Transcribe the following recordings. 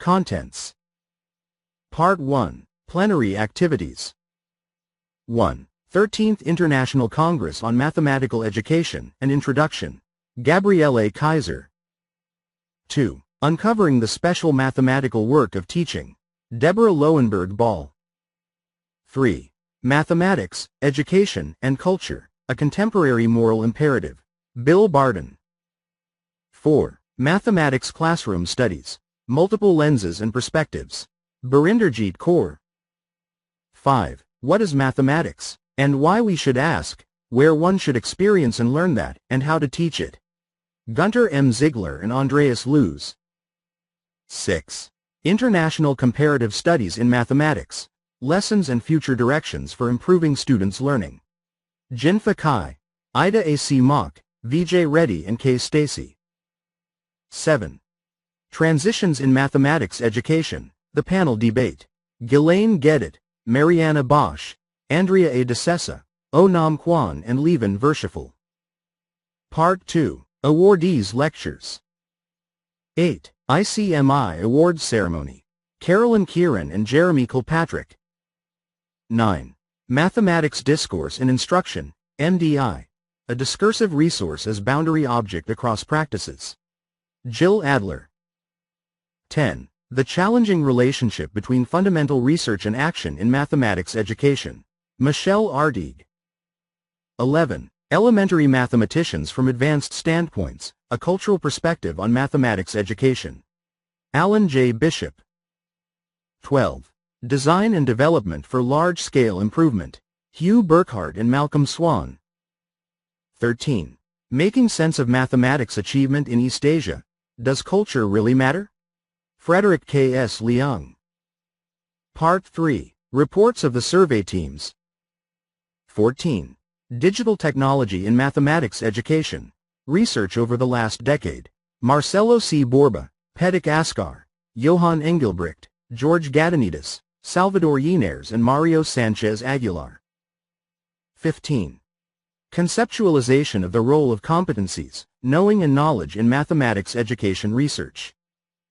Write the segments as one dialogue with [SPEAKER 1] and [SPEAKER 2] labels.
[SPEAKER 1] Contents. Part 1. Plenary Activities. 1. 13th International Congress on Mathematical Education and Introduction. Gabriele Kaiser. 2. Uncovering the Special Mathematical Work of Teaching. Deborah Lowenberg Ball. 3. Mathematics, Education, and Culture, a Contemporary Moral Imperative. Bill Barden. 4. Mathematics Classroom Studies, Multiple Lenses and Perspectives. Birinderjeet Kaur. 5. What is mathematics, and why we should ask, where one should experience and learn that, and how to teach it. Gunter M. Ziegler and Andreas Luz. 6. International Comparative Studies in Mathematics, Lessons and Future Directions for Improving Students' Learning. Jinfa Kai, Ida A. C. Mock, Vijay Reddy and K. Stacy. 7. Transitions in Mathematics Education, the Panel Debate. Ghislaine Gedit, Mariana Bosch, Andrea A. DeSessa, Onam Kwan and Levin Verschaffel. Part 2. Awardees Lectures. 8. ICMI Awards Ceremony. Carolyn Kieran and Jeremy Kilpatrick. 9. Mathematics Discourse and Instruction, MDI. A discursive resource as boundary object across practices. Jill Adler. 10. The Challenging Relationship Between Fundamental Research and Action in Mathematics Education. Michelle Ardig. 11. Elementary Mathematicians from Advanced Standpoints, A Cultural Perspective on Mathematics Education. Alan J. Bishop. 12. Design and Development for Large-Scale Improvement. Hugh Burkhardt and Malcolm Swan. 13. Making Sense of Mathematics Achievement in East Asia. Does Culture Really Matter? Frederick K. S. Leung. Part 3. Reports of the Survey Teams. 14. Digital Technology in Mathematics Education. Research over the Last Decade. Marcelo C. Borba, Pedig Ascar, Johan Engelbrecht, George Gadanides, Salvador Yinares and Mario Sanchez Aguilar. 15. Conceptualization of the Role of Competencies, Knowing and Knowledge in Mathematics Education Research.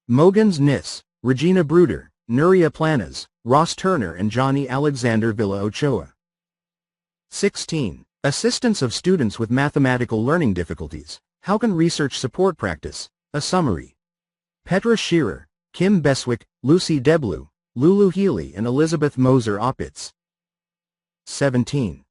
[SPEAKER 1] Mogans Nis, Regina Bruder, Nuria Planas, Ross Turner and Johnny Alexander Villa Ochoa. 16. Assistance of Students with Mathematical Learning Difficulties, How Can Research Support Practice? A Summary. Petra Shearer, Kim Beswick, Lucy Deblu, Lulu Healy and Elizabeth Moser Opitz. 17.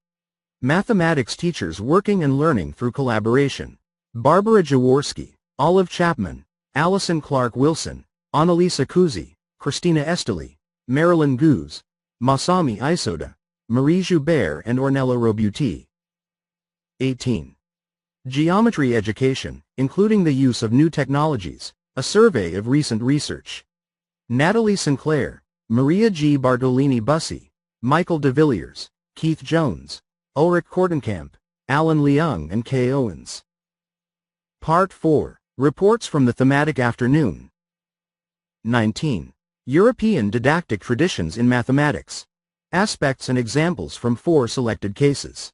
[SPEAKER 1] Mathematics Teachers Working and Learning Through Collaboration. Barbara Jaworski, Olive Chapman, Allison Clark Wilson, Annalisa Kuzi, Christina Esteli, Marilyn Goose, Masami Isoda, Marie Joubert and Ornella Robuti. 18. Geometry Education, Including the Use of New Technologies, A Survey of Recent Research. Natalie Sinclair, Maria G. Bartolini Bussey, Michael de Villiers, Keith Jones, Ulrich Kortenkamp, Alan Leung and Kay Owens. Part 4. Reports from the Thematic Afternoon. 19. European Didactic Traditions in Mathematics. Aspects and Examples from 4 Selected Cases.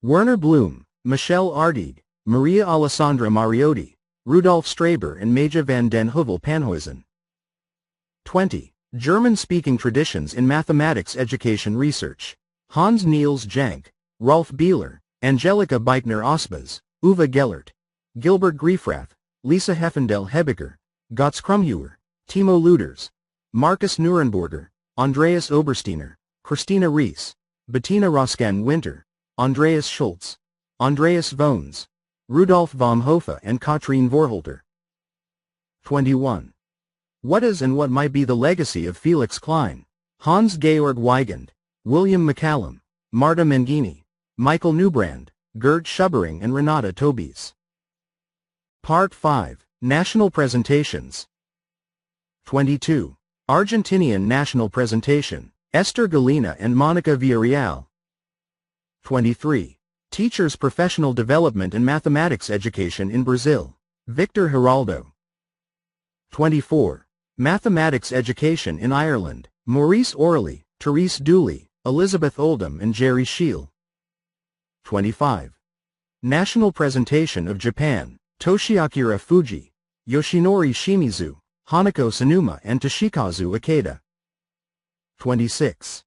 [SPEAKER 1] Werner Bloom, Michelle Ardig, Maria Alessandra Mariotti, Rudolf Straber and Meja van den Heuvel Panhuisen. 20. German-Speaking Traditions in Mathematics Education Research. Hans Niels Jank, Rolf Bieler, Angelika Beichner Osbas, Uwe Gellert, Gilbert Griefrath, Lisa Heffendel Hebecker, Götz Krumhuer, Timo Luders, Markus Neurenburger, Andreas Obersteiner, Christina Rees, Bettina Roskan-Winter, Andreas Schultz, Andreas Vohns, Rudolf von Hofe and Katrine Vorholter. 21. What is and what might be the legacy of Felix Klein? Hans-Georg Weigand, William McCallum, Marta Mangini, Michael Newbrand, Gerd Schubbering and Renata Tobies. Part 5. National Presentations. 22. Argentinian National Presentation, Esther Galina and Monica Villarreal. 23. Teachers' Professional Development and Mathematics Education in Brazil, Victor Giraldo. 24. Mathematics Education in Ireland, Maurice Orley, Therese Dooley, Elizabeth Oldham and Jerry Scheel. 25. National Presentation of Japan, Toshiakira Fuji, Yoshinori Shimizu, Hanako Sanuma and Toshikazu Ikeda. 26.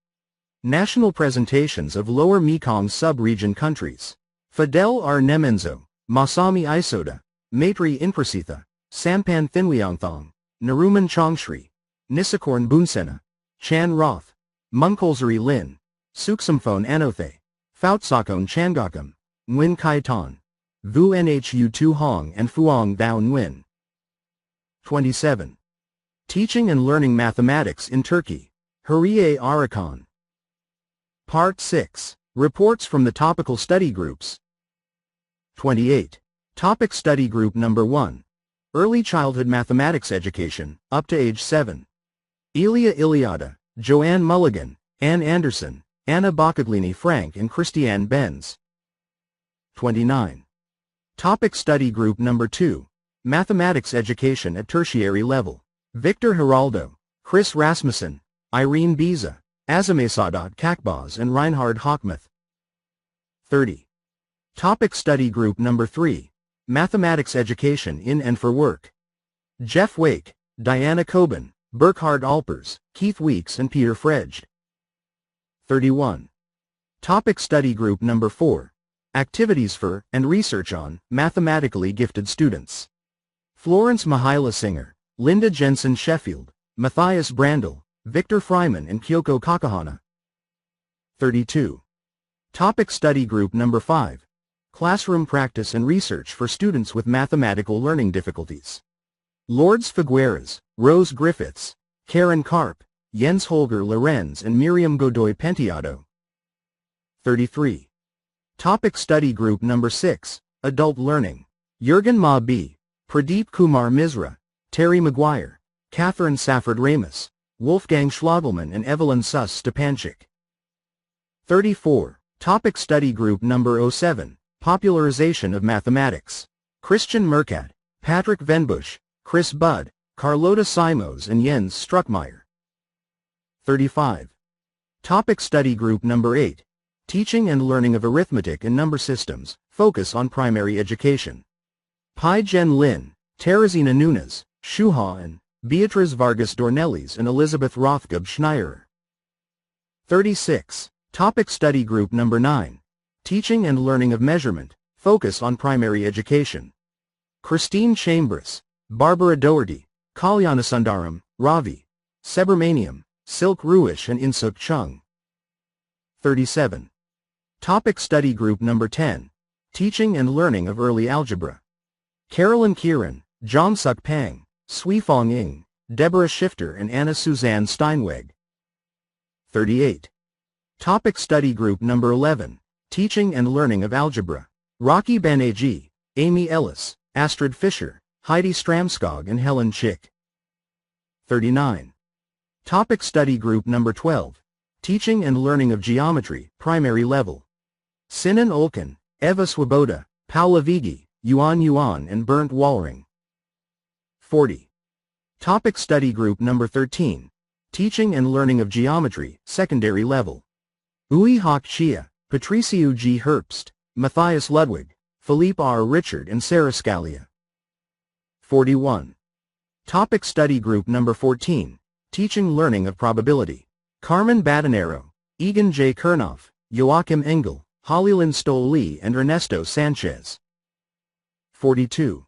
[SPEAKER 1] National presentations of Lower Mekong sub-region countries. Fidel R. Nemenzo, Masami Isoda, Maitri Inprasitha, Sampan Thinwiangthong, Naruman Chongshri, Nisakorn Bunsena, Chan Roth, Mungkolsari Lin, Suksamphone Anothe, Foutsakon Changakam, Nguyen Kai Ton, Vu Nhu Tu Hong and Phuong Dao Nguyen. 27. Teaching and Learning Mathematics in Turkey. Huriye Arakan. Part 6. Reports from the Topical Study Groups. 28. Topic Study Group Number 1. Early Childhood Mathematics Education, up to age 7. Elia Iliada, Joanne Mulligan, Ann Anderson, Anna Boccaglini Frank and Christiane Benz. 29. Topic Study Group Number 2. Mathematics Education at Tertiary Level. Victor Geraldo, Chris Rasmussen, Irene Biza, Azameh Sadat Kakbaz and Reinhard Hochmuth. 30. Topic Study Group Number 3. Mathematics Education in and for Work. Jeff Wake, Diana Coben, Burkhard Alpers, Keith Weeks and Peter Fredge. 31. Topic Study Group Number 4. Activities for and research on mathematically gifted students. Florence Mihaila Singer, Linda Jensen Sheffield, Matthias Brandl, Victor Freiman and Kyoko Kakahana. 32. Topic Study Group Number 5. Classroom Practice and Research for Students with Mathematical Learning Difficulties. Lourdes Figueras, Rose Griffiths, Karen Karp, Jens Holger Lorenz and Miriam Godoy Penteado. 33. Topic Study Group Number 6. Adult Learning. Jürgen Ma B., Pradeep Kumar Misra, Terry Maguire, Catherine Safford Ramus, Wolfgang Schlagelman and Evelyn Suss Stepanchik. 34. Topic Study Group Number 07. Popularization of Mathematics. Christian Mercat, Patrick Venbush, Chris Budd, Carlota Simos and Jens Struckmeyer. 35. Topic Study Group Number 8. Teaching and Learning of Arithmetic and Number Systems, Focus on Primary Education. Pai Jen Lin, Teresina Nunes, Shu Han, Beatriz Vargas Dornelles and Elizabeth Rothgub Schneier. 36. Topic Study Group Number 9. Teaching and Learning of Measurement, Focus on Primary Education. Christine Chambers, Barbara Doherty, Kalyana Sundaram, Ravi, Subramaniam, Silk Ruish and Insuk Chung. 37. Topic Study Group Number 10. Teaching and Learning of Early Algebra. Carolyn Kieran, John Suk Pang, Sui Fong Ing, Deborah Shifter and Anna Suzanne Steinweg. 38. Topic Study Group Number 11. Teaching and Learning of Algebra. Rocky Banerjee, Amy Ellis, Astrid Fisher, Heidi Stramskog and Helen Chick. 39. Topic Study Group Number 12. Teaching and Learning of Geometry, Primary Level. Sinan Olkin, Eva Swoboda, Paula Vigi, Yuan Yuan and Bernd Wallring. 40. Topic Study Group Number 13. Teaching and Learning of Geometry, Secondary Level. Ui Hock Chia, Patriciu G. Herbst, Matthias Ludwig, Philippe R. Richard and Sarah Scalia. 41. Topic Study Group Number 14. Teaching Learning of Probability. Carmen Badanero, Egan J. Kernoff, Joachim Engel, Hollylyn Stoll-Lee and Ernesto Sanchez. 42.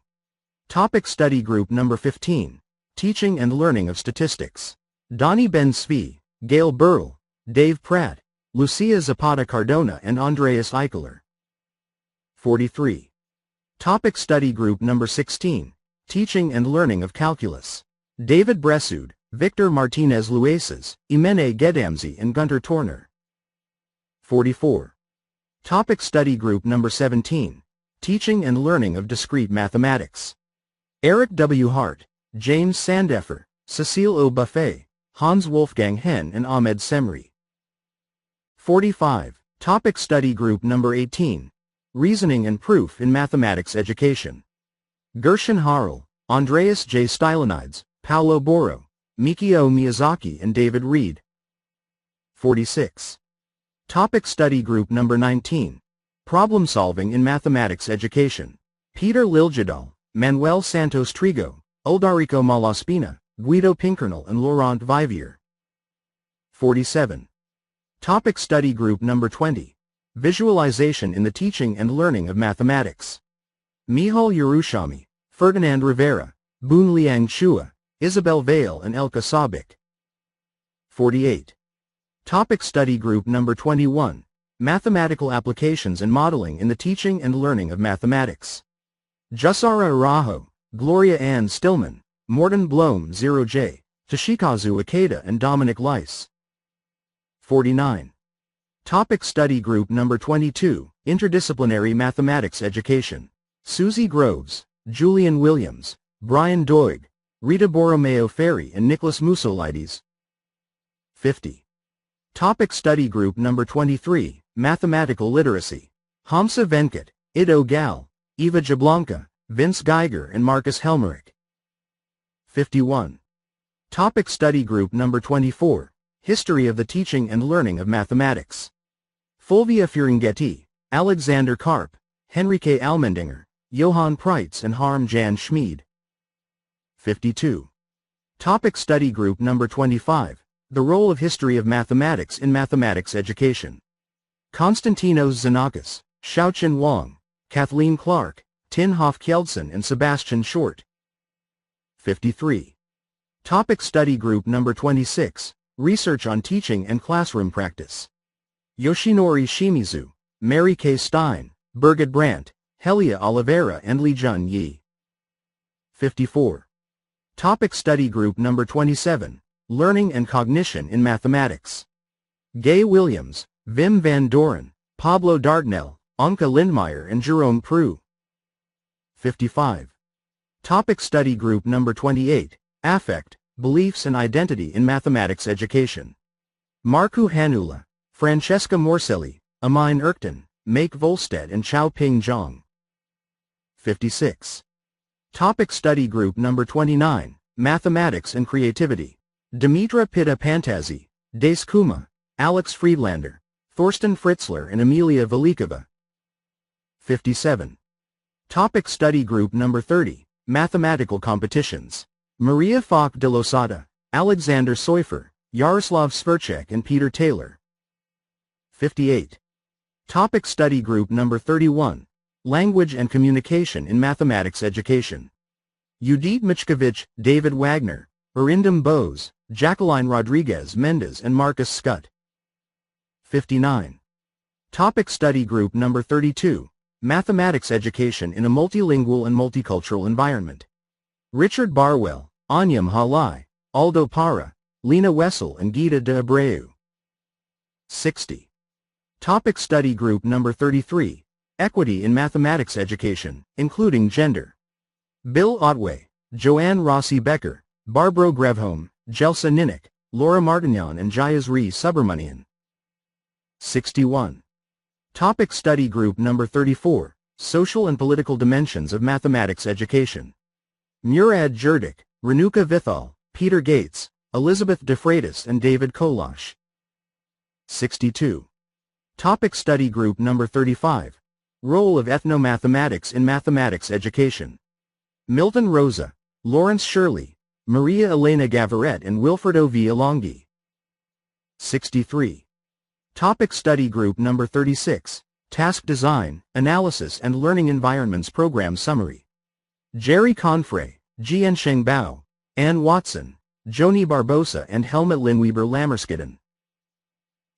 [SPEAKER 1] Topic Study Group Number 15. Teaching and Learning of Statistics. Donnie Ben Svi, Gail Burrell, Dave Pratt, Lucia Zapata Cardona and Andreas Eichler. 43. Topic Study Group Number 16. Teaching and Learning of Calculus. David Bressoud, Victor Martinez Lueses, Imene Gedamzi and Gunter Torner. 44. Topic Study Group Number 17. Teaching and Learning of Discrete Mathematics. Eric W. Hart, James Sandeffer, Cecile O. Buffet, Hans Wolfgang Henn and Ahmed Semri. 45. Topic Study Group Number 18. Reasoning and Proof in Mathematics Education. Gershon Harrell, Andreas J. Stylenides, Paolo Boro, Mikio Miyazaki and David Reed. 46. Topic Study Group Number 19. Problem Solving in Mathematics Education. Peter Liljadal, Manuel Santos Trigo, Uldarico Malaspina, Guido Pinkernel and Laurent Vivier. 47. Topic Study Group Number 20. Visualization in the Teaching and Learning of Mathematics. Michal Yerushalmi, Ferdinand Rivera, Boon Liang Chua, Isabel Vale and Elka Sabik. 48. Topic Study Group Number 21. Mathematical Applications and Modeling in the Teaching and Learning of Mathematics. Jusara Arajo, Gloria Ann Stillman, Morton Blome 0J, Toshikazu Ikeda and Dominic Leiss. 49. Topic Study Group Number 22. Interdisciplinary Mathematics Education. Susie Groves, Julian Williams, Brian Doig, Rita Borromeo Ferry and Nicholas Musolides. 50. Topic Study Group Number 23. Mathematical Literacy. Hamza Venkat, Ido Gal, Eva Jablonka, Vince Geiger and Marcus Helmerich. 51. Topic Study Group Number 24. History of the Teaching and Learning of Mathematics. Fulvia Feringhetti, Alexander Karp, Henrike Almendinger, Johann Preitz and Harm Jan Schmid. 52. Topic Study Group Number 25. The Role of History of Mathematics in Mathematics Education. Konstantinos Xenakis, Xiaoqin Wang, Kathleen Clark, Tinhoff Kjeldsen and Sebastian Short. 53. Topic Study Group Number 26. Research on Teaching and Classroom Practice. Yoshinori Shimizu, Mary K. Stein, Birgit Brandt, Helia Oliveira and Li Jun Yi. 54. Topic Study Group Number 27. Learning and Cognition in Mathematics. Gay Williams, Wim van Doren, Pablo Dardanel, Anke Lindmeyer and Jerome Prue. 55. Topic Study Group Number 28. Affect, Beliefs and Identity in Mathematics Education. Marku Hanula, Francesca Morselli, Amine Erkton, Make Volstead and Chao Ping Zhang. 56. Topic Study Group Number 29. Mathematics and Creativity. Dimitra Pitta Pantazi, Dace Kuma, Alex Friedlander, Thorsten Fritzler and Amelia Velikova. 57. Topic Study Group Number 30. Mathematical Competitions. Maria Falk de Losada, Alexander Seufer, Yaroslav Sverchek and Peter Taylor. 58. Topic Study Group Number 31. Language and Communication in Mathematics Education. Judith Michkovich, David Wagner, Arindam Bose, Jacqueline Rodriguez Mendez and Marcus Scott. 59. Topic Study Group Number 32. Mathematics Education in a Multilingual and Multicultural Environment. Richard Barwell, Anyam Halai, Aldo Para, Lena Wessel and Gita de Abreu. 60. Topic Study Group Number 33. Equity in Mathematics Education, including Gender. Bill Otway, Joanne Rossi Becker, Barbro Grevholm, Jelsa Ninick, Laura Martignan and Jayasri Subramanian. 61. Topic Study Group Number 34. Social and Political Dimensions of Mathematics Education. Murad Jurdik, Renuka Vithal, Peter Gates, Elizabeth DeFreitas and David Kolash. 62. Topic Study Group Number 35. Role of Ethnomathematics in Mathematics Education. Milton Rosa, Lawrence Shirley, Maria Elena Gavaret and Wilfredo V. Alonghi. 63. Topic Study Group Number 36. Task Design, Analysis and Learning Environments Program Summary. Jerry Confrey, Jiansheng Bao, Ann Watson, Joni Barbosa and Helmut Linweber Lammerskidden.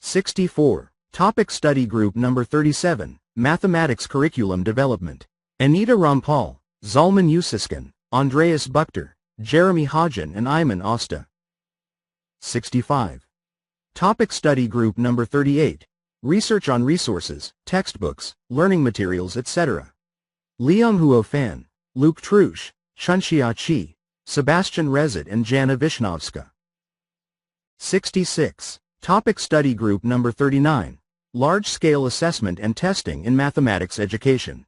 [SPEAKER 1] 64. Topic Study Group Number 37. Mathematics Curriculum Development. Anita Rampal, Zalman Yusiskin, Andreas Buchter, Jeremy Hodgen and Ayman Osta. 65. Topic Study Group Number 38. Research on Resources, Textbooks, Learning Materials etc. Liang Huo Fan, Luke Trusch, Chunxia Chi, Sebastian Rezit and Jana Vishnovska. 66. Topic Study Group Number 39. Large-Scale Assessment and Testing in Mathematics Education.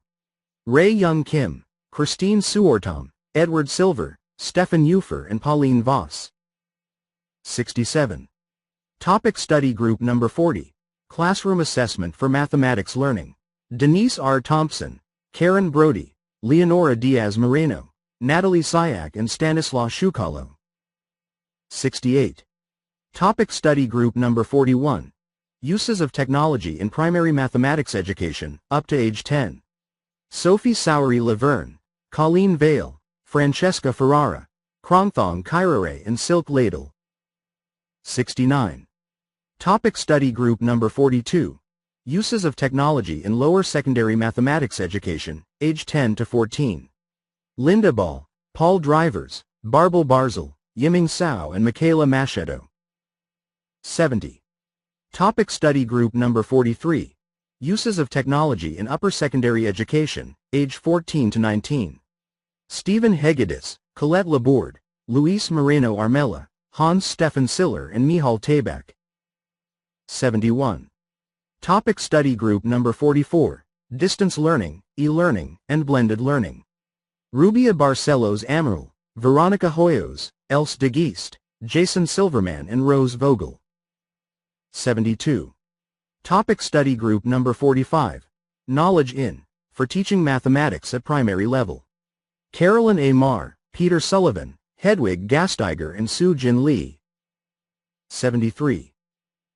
[SPEAKER 1] Ray Young Kim, Christine Suortom, Edward Silver, Stefan Ufer and Pauline Voss. 67. Topic Study Group Number 40. Classroom Assessment for Mathematics Learning. Denise R. Thompson, Karen Brody, Leonora Diaz Moreno, Natalie Syak and Stanislaw Shukalo. 68. Topic Study Group Number 41. Uses of Technology in Primary Mathematics Education, up to age 10. Sophie Sowery Laverne, Colleen Vale, Francesca Ferrara, Kronthong Kairare and Silk Ladle. 69. Topic Study Group Number 42. Uses of Technology in Lower Secondary Mathematics Education, age 10 to 14. Linda Ball, Paul Drivers, Barbel Barzil, Yiming Sao and Michaela Machedo. 70. Topic Study Group Number 43. Uses of Technology in Upper Secondary Education, age 14 to 19. Stephen Hegedus, Colette Laborde, Luis Moreno Armella, Hans Stefan Siller and Mihal Tabak. 71. Topic Study Group Number 44. Distance Learning, E-Learning, and Blended Learning. Rubia Barcelos Amaral, Veronica Hoyos, Else de Geest, Jason Silverman and Rose Vogel. 72. Topic Study Group Number 45. Knowledge in, for teaching mathematics at primary level. Carolyn A. Marr, Peter Sullivan, Hedwig Gastiger and Soo Jin Lee. 73.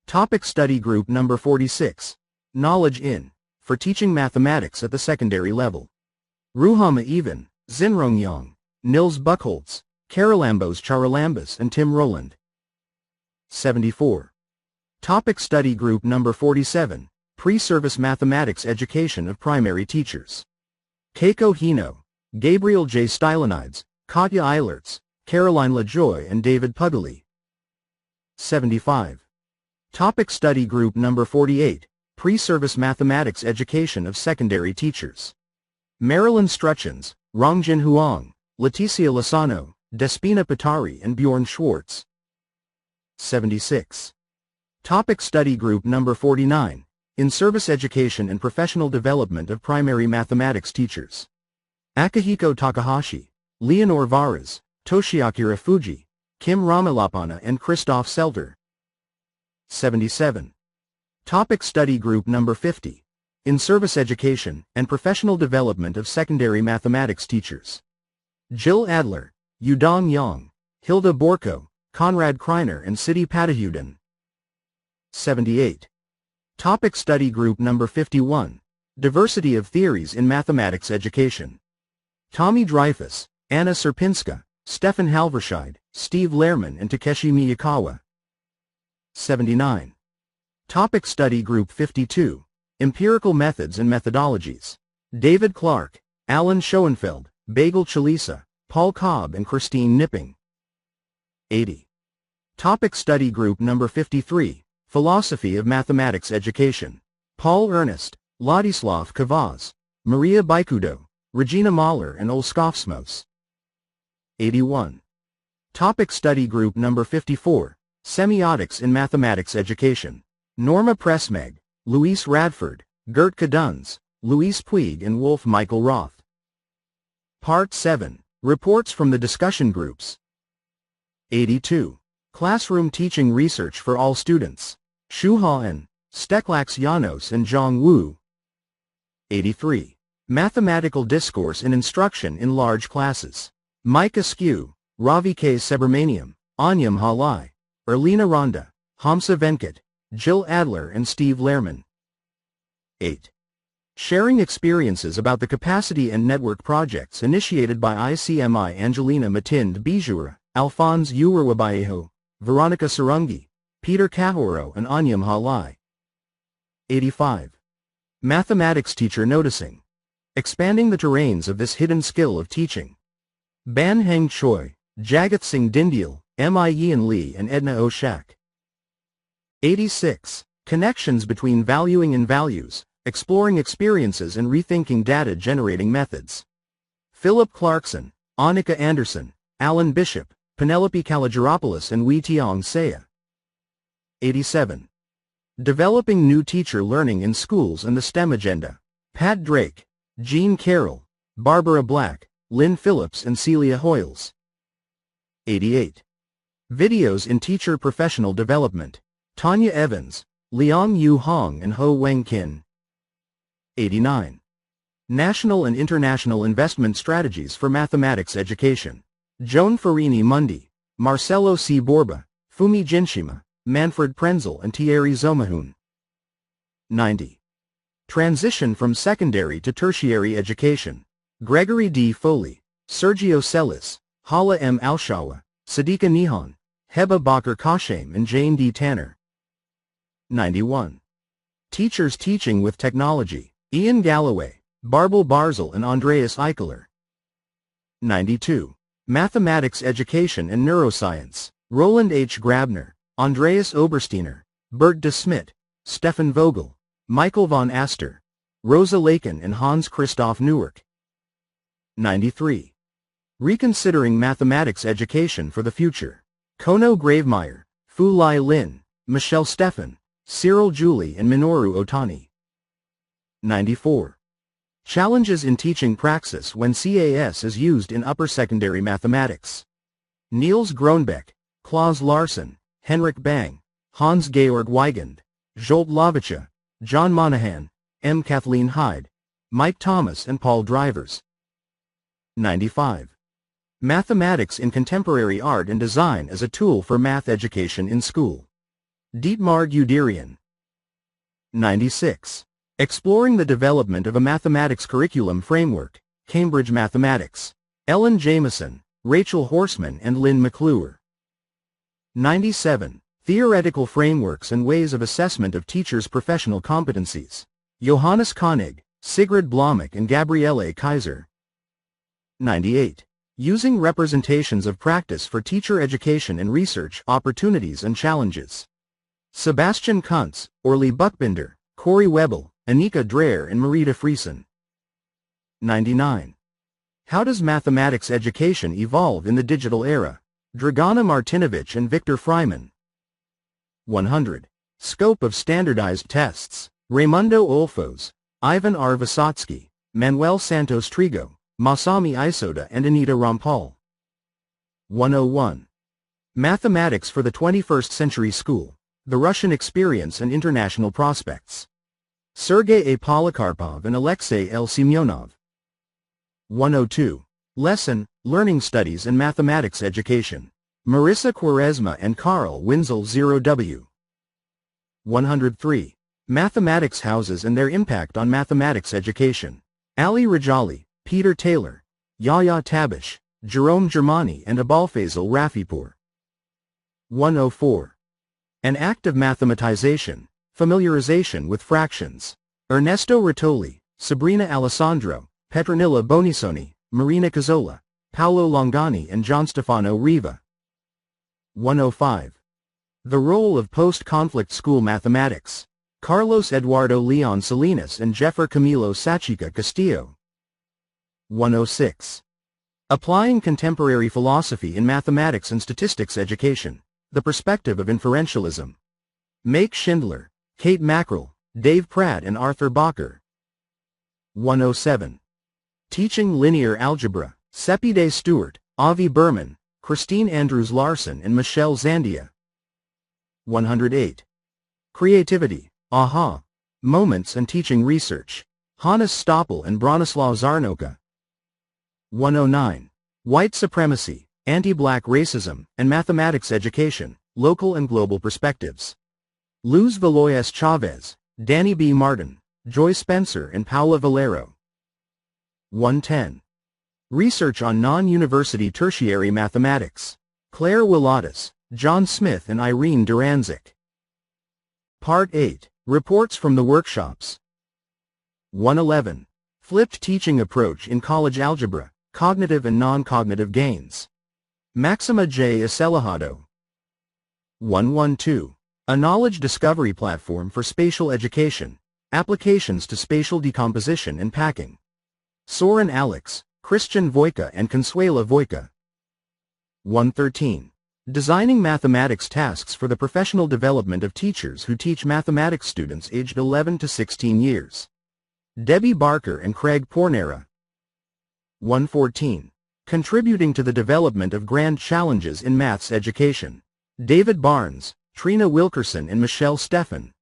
[SPEAKER 1] Topic Study Group Number 46. Knowledge in, for teaching mathematics at the secondary level. Ruhama Even, Zinrong Yang, Nils Buchholz, Carolambos Charalambos and Tim Roland. 74. Topic Study Group Number 47. Pre-Service Mathematics Education of Primary Teachers. Keiko Hino, Gabriel J. Stylenides, Katya Eilertz, Caroline LaJoy and David Puggley. 75. Topic Study Group Number 48. Pre-Service Mathematics Education of Secondary Teachers. Marilyn Struchens, Rongjin Huang, Leticia Lasano, Despina Patari and Bjorn Schwartz. 76. Topic Study Group Number 49. In-Service Education and Professional Development of Primary Mathematics Teachers. Akihiko Takahashi, Leonore Varas, Toshiaki Fuji, Kim Ramalapana and Christoph Selter. 77. Topic Study Group Number 50. In-Service Education and Professional Development of Secondary Mathematics Teachers. Jill Adler, Yudong Yang, Hilda Borko, Conrad Kreiner and Sidi Patahudin. 78. Topic Study Group Number 51. Diversity of Theories in Mathematics Education. Tommy Dreyfus, Anna Serpinska, Stefan Halverscheid, Steve Lehrman and Takeshi Miyakawa. 79. Topic Study Group 52. Empirical Methods and Methodologies. David Clark, Alan Schoenfeld, Bagel Chalisa, Paul Cobb and Christine Nipping. 80. Topic Study Group Number 53. Philosophy of Mathematics Education. Paul Ernest, Ladislav Kavaz, Maria Baikudo, Regina Mahler and Olskofsmos. 81. Topic Study Group Number 54. Semiotics in Mathematics Education. Norma Pressmeg, Luis Radford, Gert Kaduns, Luis Puig and Wolf Michael Roth. Part 7. Reports from the Discussion Groups. 82. Classroom Teaching Research for All Students. Shuha N, Steklax Janos and Zhang Wu. 83. Mathematical Discourse in Instruction in Large Classes. Mike Askew, Ravi K. Subramaniam, Anyam Halai, Erlina Ronda, Hamsa Venkat, Jill Adler and Steve Lehrman. 8. Sharing experiences about the capacity and network projects initiated by ICMI Angelina Matind Bijura, Alphonse Urawabayeho, Veronica Sarungi, Peter Kahoro and Anyam Halai. 85. Mathematics Teacher Noticing. Expanding the terrains of this hidden skill of teaching. Ban Heng Choi, Jagat Singh Dindyal, M.I. Yin Lee and Edna O. Shak. 86. Connections between valuing and values, exploring experiences and rethinking data-generating methods. Philip Clarkson, Annika Anderson, Alan Bishop, Penelope Kalageropoulos and Wee Tiong Saya. 87. Developing New Teacher Learning in Schools and the STEM Agenda. Pat Drake, Jean Carroll, Barbara Black, Lynn Phillips and Celia Hoyles. 88. Videos in Teacher Professional Development. Tanya Evans, Liang Yu Hong and Ho Weng Kin. 89. National and International Investment Strategies for Mathematics Education. Joan Farini Mundy, Marcelo C. Borba, Fumi Jinshima, Manfred Prenzel and Thierry Zomahun. 90. Transition from secondary to tertiary education. Gregory D. Foley, Sergio Celis, Hala M. Alshawa, Sadiqa Nihon, Heba Bakr Kashem and Jane D. Tanner. 91. Teachers Teaching with Technology. Ian Galloway, Barbel Barzel and Andreas Eichler. 92. Mathematics Education and Neuroscience. Roland H. Grabner, Andreas Obersteiner, Bert de Smet, Stefan Vogel, Michael von Aster, Rosa Laken and Hans Christoph Newark. 93. Reconsidering Mathematics Education for the Future. Kono Gravemeyer, Fu Lai Lin, Michelle Stephan, Cyril Julie and Minoru Otani. 94. Challenges in Teaching Praxis when CAS is used in upper secondary mathematics. Niels Groenbeck, Klaus Larsen, Henrik Bang, Hans-Georg Weigand, Zsolt Lavica, John Monahan, M. Kathleen Hyde, Mike Thomas and Paul Drivers. 95. Mathematics in Contemporary Art and Design as a Tool for Math Education in School. Dietmar Guderian. 96. Exploring the Development of a Mathematics Curriculum Framework, Cambridge Mathematics. Ellen Jameson, Rachel Horseman and Lynn McClure. 97. Theoretical Frameworks and Ways of Assessment of Teachers' Professional Competencies. Johannes Koenig, Sigrid Blomik and Gabriele Kaiser. 98. Using Representations of Practice for Teacher Education and Research Opportunities and Challenges. Sebastian Kuntz, Orly Buckbinder, Corey Webel, Anika Dreher and Marita Friesen. 99. How does mathematics education evolve in the digital era? Dragana Martinovic and Victor Freiman. 100. Scope of Standardized Tests. Raimundo Olfos, Ivan R. Vysotsky, Manuel Santos Trigo, Masami Isoda and Anita Rampal. 101. Mathematics for the 21st Century School. The Russian Experience and International Prospects. Sergei A. Polikarpov and Alexei L. Semyonov. 102. Lesson, Learning Studies and Mathematics Education. Marissa Quaresma and Carl Winzel 0W. 103. Mathematics Houses and Their Impact on Mathematics Education. Ali Rajali, Peter Taylor, Yahya Tabish, Jerome Germani and Abalfazl Rafipour. 104. An Act of Mathematization, Familiarization with Fractions. Ernesto Rotoli, Sabrina Alessandro, Petronilla Bonisoni, Marina Cazzola, Paolo Longani and Gianstefano Riva. 105. The Role of Post-Conflict School Mathematics. Carlos Eduardo Leon Salinas and Jeffer Camilo Sachica Castillo. 106. Applying Contemporary Philosophy in Mathematics and Statistics Education. The Perspective of Inferentialism. Make Schindler, Kate Mackerel, Dave Pratt and Arthur Bacher. 107. Teaching Linear Algebra. Sepide Stewart, Avi Berman, Christine Andrews Larson and Michelle Zandia. 108. Creativity, Aha! Moments and Teaching Research. Hannes Stoppel and Bronislaw Zarnoka. 109. White Supremacy, Anti-Black Racism, and Mathematics Education, Local and Global Perspectives. Luz Valois Chavez, Danny B. Martin, Joy Spencer and Paula Valero. 110. Research on Non-University Tertiary Mathematics. Claire Wilatas, John Smith and Irene Duranzik. Part 8. Reports from the Workshops. 111. Flipped Teaching Approach in College Algebra, Cognitive and Non-Cognitive Gains. Maxima J. Acelajado. 112. A Knowledge Discovery Platform for Spatial Education, Applications to Spatial Decomposition and Packing. Soren Alex, Christian Wojka and Consuela Wojka. 113. Designing Mathematics Tasks for the Professional Development of Teachers who Teach Mathematics Students aged 11 to 16 years. Debbie Barker and Craig Pornera. 114. Contributing to the Development of Grand Challenges in Maths Education. David Barnes, Trina Wilkerson and Michelle Stephan.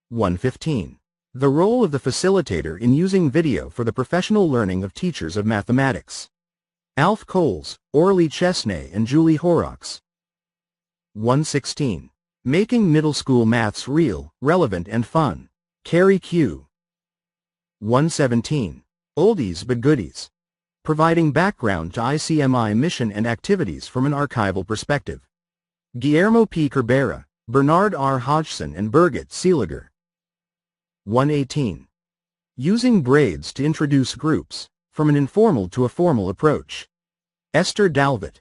[SPEAKER 1] 115. The Role of the Facilitator in Using Video for the Professional Learning of Teachers of Mathematics. Alf Coles, Orly Chesney and Julie Horrocks. 116. Making Middle School Maths Real, Relevant and Fun. Carrie Q. 117. Oldies but Goodies. Providing background to ICMI mission and activities from an archival perspective. Guillermo P. Cabrera, Bernard R. Hodgson and Birgit Seeliger. 118. Using braids to introduce groups, from an informal to a formal approach. Esther Dalvet.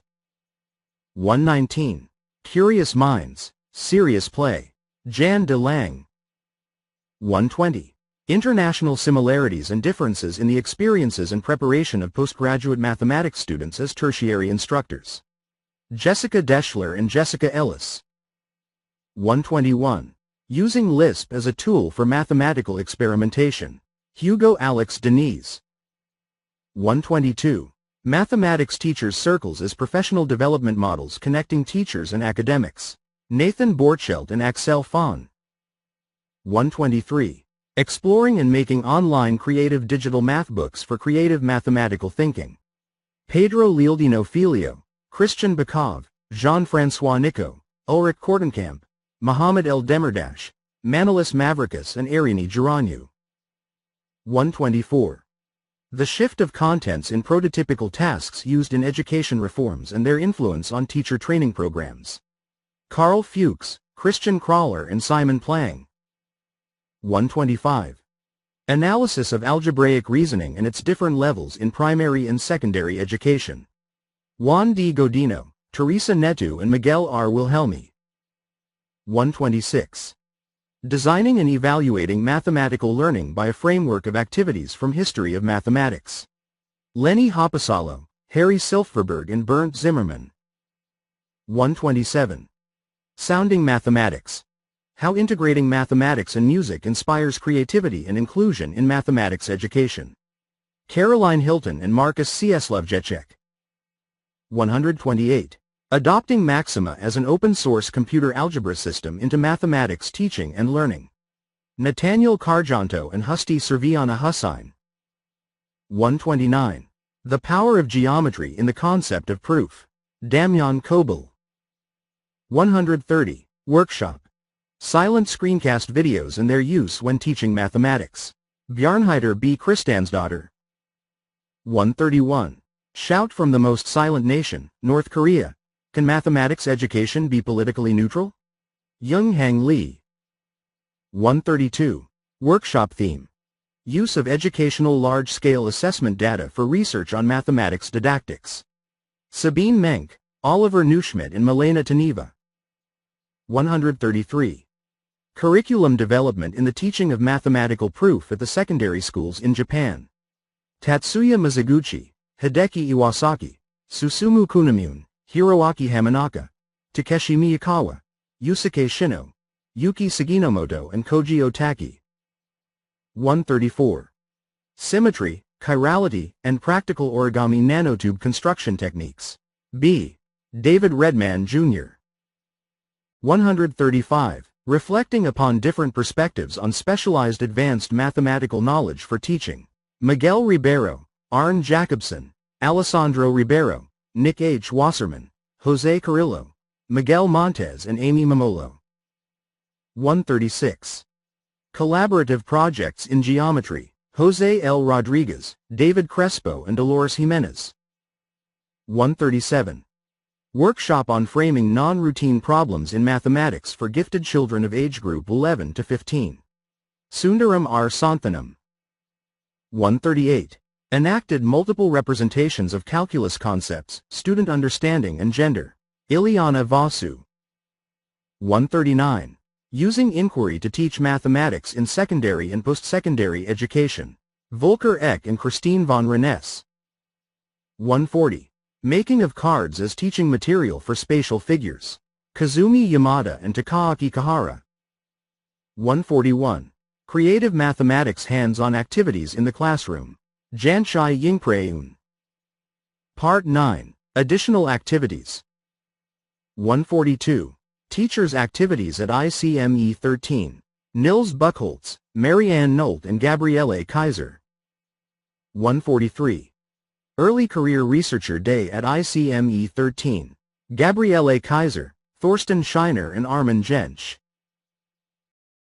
[SPEAKER 1] 119. Curious Minds, Serious Play. Jan de Lang. 120. International Similarities and Differences in the Experiences and Preparation of Postgraduate Mathematics Students as Tertiary Instructors. Jessica Deschler and Jessica Ellis. 121. Using Lisp as a Tool for Mathematical Experimentation. Hugo Alex Denise. 122. Mathematics Teachers Circles as Professional Development Models Connecting Teachers and Academics. Nathan Borchelt and Axel Fahn. 123. Exploring and Making Online Creative Digital Math Books for Creative Mathematical Thinking. Pedro Lealdino Filio, Christian Bakov, Jean-François Nico, Ulrich Kortenkamp, Mohammed El Demirdash, Manolis Mavrikas and Irini Geronyu. 124. The Shift of Contents in Prototypical Tasks Used in Education Reforms and Their Influence on Teacher Training Programs. Carl Fuchs, Christian Crawler and Simon Plang. 125. Analysis of Algebraic Reasoning and Its Different Levels in Primary and Secondary Education. Juan D. Godino, Teresa Netu and Miguel R. Wilhelmi. 126. Designing and Evaluating Mathematical Learning by a Framework of Activities from History of Mathematics. Lenny Hopasalo, Harry Silfverberg and Bernd Zimmermann. 127. Sounding Mathematics. How Integrating Mathematics and Music Inspires Creativity and Inclusion in Mathematics Education. Caroline Hilton and Marcus Cieslawczyk. 128. Adopting Maxima as an open-source computer algebra system into mathematics teaching and learning. Nathaniel Carjanto and Husti Serviana Hussain. 129. The Power of Geometry in the Concept of Proof. Damjan Kobel. 130. Workshop. Silent Screencast Videos and Their Use When Teaching Mathematics. Bjarnheider B. Kristansdottir. 131. Shout from the Most Silent Nation, North Korea. Can mathematics education be politically neutral? Young-Hang Lee. 132. Workshop Theme. Use of Educational Large-Scale Assessment Data for Research on Mathematics Didactics. Sabine Menk, Oliver Neuschmidt and Milena Taneva. 133. Curriculum Development in the Teaching of Mathematical Proof at the Secondary Schools in Japan. Tatsuya Mizuguchi, Hideki Iwasaki, Susumu Kunimune, Hiroaki Hamanaka, Takeshi Miyakawa, Yusuke Shino, Yuki Suginomoto and Koji Otaki. 134. Symmetry, Chirality, and Practical Origami Nanotube Construction Techniques. B. David Redman, Jr. 135. Reflecting upon different perspectives on specialized advanced mathematical knowledge for teaching. Miguel Ribeiro, Arne Jacobson, Alessandro Ribeiro, Nick H. Wasserman, Jose Carrillo, Miguel Montes and Amy Mamolo. 136. Collaborative Projects in Geometry. Jose L. Rodriguez, David Crespo and Dolores Jimenez. 137. Workshop on Framing Non-Routine Problems in Mathematics for Gifted Children of Age Group 11 to 15. Sundaram R. Santhanam. 138. Enacted Multiple Representations of Calculus Concepts, Student Understanding and Gender. Ileana Vasu. 139. Using Inquiry to Teach Mathematics in Secondary and Post-Secondary Education. Volker Eck and Christine von Rennes. 140. Making of Cards as Teaching Material for Spatial Figures. Kazumi Yamada and Takaaki Kahara. 141. Creative Mathematics Hands-on Activities in the Classroom. Janshai Yingpreun. Part 9. Additional Activities. 142. Teachers' Activities at ICME 13. Nils Buchholz, Marianne Nolt and Gabriele Kaiser. 143. Early Career Researcher Day at ICME 13. Gabriele Kaiser, Thorsten Scheiner and Armin Jentsch.